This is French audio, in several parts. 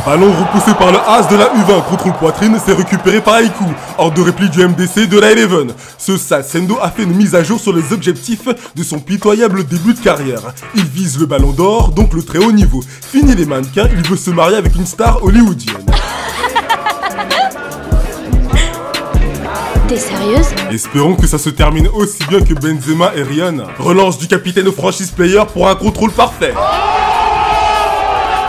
Ballon repoussé par le As de la U20, contrôle poitrine, c'est récupéré par Aiku, hors de repli du MDC de la Eleven. Ce sale Sendo a fait une mise à jour sur les objectifs de son pitoyable début de carrière. Il vise le ballon d'or, donc le très haut niveau. Fini les mannequins, il veut se marier avec une star hollywoodienne. T'es sérieuse? Espérons que ça se termine aussi bien que Benzema et Rihanna. Relance du capitaine au franchise player pour un contrôle parfait.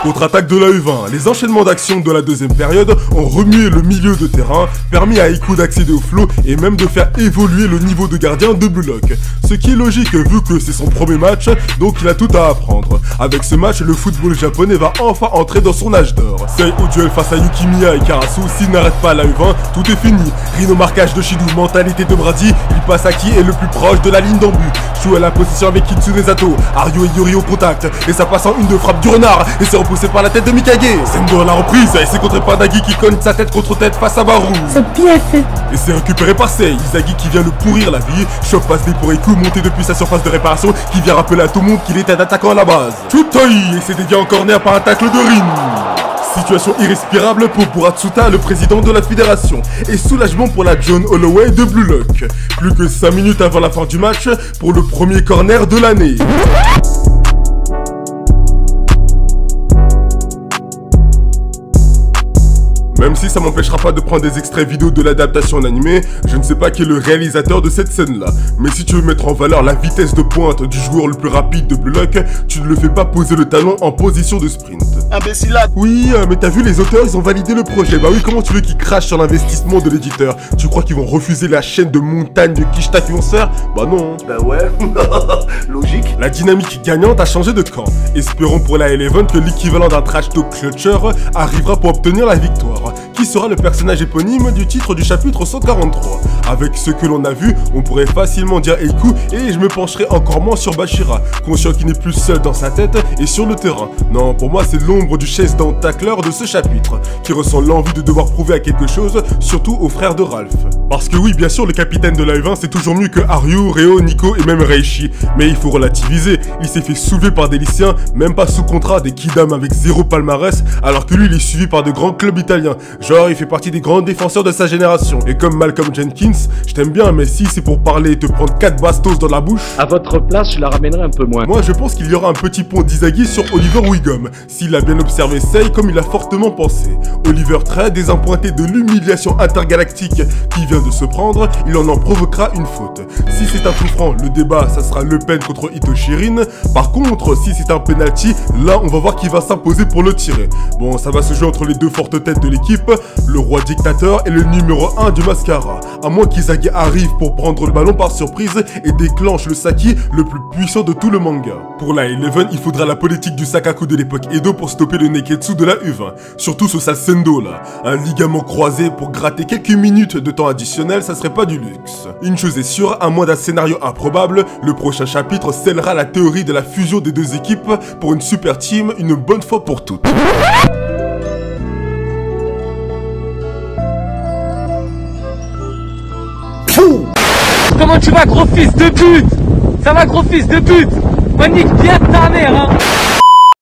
Contre-attaque de la U20, les enchaînements d'actions de la deuxième période ont remué le milieu de terrain, permis à Aiku d'accéder au flow et même de faire évoluer le niveau de gardien de Blue Lock. Ce qui est logique vu que c'est son premier match, donc il a tout à apprendre. Avec ce match, le football japonais va enfin entrer dans son âge d'or. Sei au duel face à Yukimiya et Karasu, s'il n'arrête pas la U20, tout est fini. Rhino marquage de Shido, mentalité de Brady, il passe à qui est le plus proche de la ligne d'en but. Shu à la position avec Kitsune Zato, Aryo et Yuri au contact, et ça passe en une de frappe du renard, et c'est repoussé par la tête de Mikage. Sendo à la reprise, et c'est contre Pandagi qui cogne sa tête contre tête face à Baru. C'est bien fait. Et c'est récupéré par Sei, Izagi qui vient le pourrir la vie, chope passe des pour Aiku, monté depuis sa surface de réparation, qui vient rappeler à tout le monde qu'il était un attaquant à la base. Chutai, et c'est dévié en corner par un tacle de Rin. Situation irrespirable pour Buratsuta, le président de la fédération, et soulagement pour la John Holloway de Blue Lock. Plus que 5 minutes avant la fin du match, pour le premier corner de l'année. Même si ça m'empêchera pas de prendre des extraits vidéo de l'adaptation en animé, je ne sais pas qui est le réalisateur de cette scène-là. Mais si tu veux mettre en valeur la vitesse de pointe du joueur le plus rapide de Blue Lock, tu ne le fais pas poser le talon en position de sprint. Imbécilade. Oui, mais t'as vu, les auteurs, ils ont validé le projet. Bah oui, comment tu veux qu'ils crachent sur l'investissement de l'éditeur? Tu crois qu'ils vont refuser la chaîne de montagne de Kishta qui vont se faire? Bah non. Bah ouais, logique. La dynamique gagnante a changé de camp. Espérons pour la Eleven que l'équivalent d'un trash talk clutcher arrivera pour obtenir la victoire. Qui sera le personnage éponyme du titre du chapitre 143. Avec ce que l'on a vu, on pourrait facilement dire Aiku et je me pencherai encore moins sur Bashira, conscient qu'il n'est plus seul dans sa tête et sur le terrain. Non, pour moi c'est l'ombre du chase-down tackler de ce chapitre, qui ressent l'envie de devoir prouver à quelque chose, surtout aux frères de Ralph. Parce que oui, bien sûr, le capitaine de la U20 c'est toujours mieux que Aryu, Reo, Nico et même Reishi, mais il faut relativiser, il s'est fait soulever par des lycéens, même pas sous contrat, des kidam avec 0 palmarès, alors que lui il est suivi par de grands clubs italiens. Genre, il fait partie des grands défenseurs de sa génération. Et comme Malcolm Jenkins, je t'aime bien, mais si c'est pour parler et te prendre 4 bastos dans la bouche... À votre place, je la ramènerai un peu moins. Moi, je pense qu'il y aura un petit pont d'Izagi sur Oliver Wiggum, s'il a bien observé Sei comme il a fortement pensé. Oliver très désappointé de l'humiliation intergalactique qui vient de se prendre, il en provoquera une faute. Si c'est un coup franc, le débat, ça sera Le Pen contre Itoshirin. Par contre, si c'est un penalty, là, on va voir qui va s'imposer pour le tirer. Bon, ça va se jouer entre les deux fortes têtes de l'équipe, le roi dictateur et le numéro 1 du mascara. À moins qu'Izagi arrive pour prendre le ballon par surprise et déclenche le Saki le plus puissant de tout le manga. Pour la Eleven, il faudra la politique du Sakaku de l'époque Edo pour stopper le Neketsu de la U20. Surtout ce sale Sendo là. Un ligament croisé pour gratter quelques minutes de temps additionnel, ça serait pas du luxe. Une chose est sûre, à moins d'un scénario improbable, le prochain chapitre scellera la théorie de la fusion des deux équipes pour une super team une bonne fois pour toutes. Comment tu vas, gros fils de pute? Ça va, gros fils de pute? Panique bien ta mère, hein.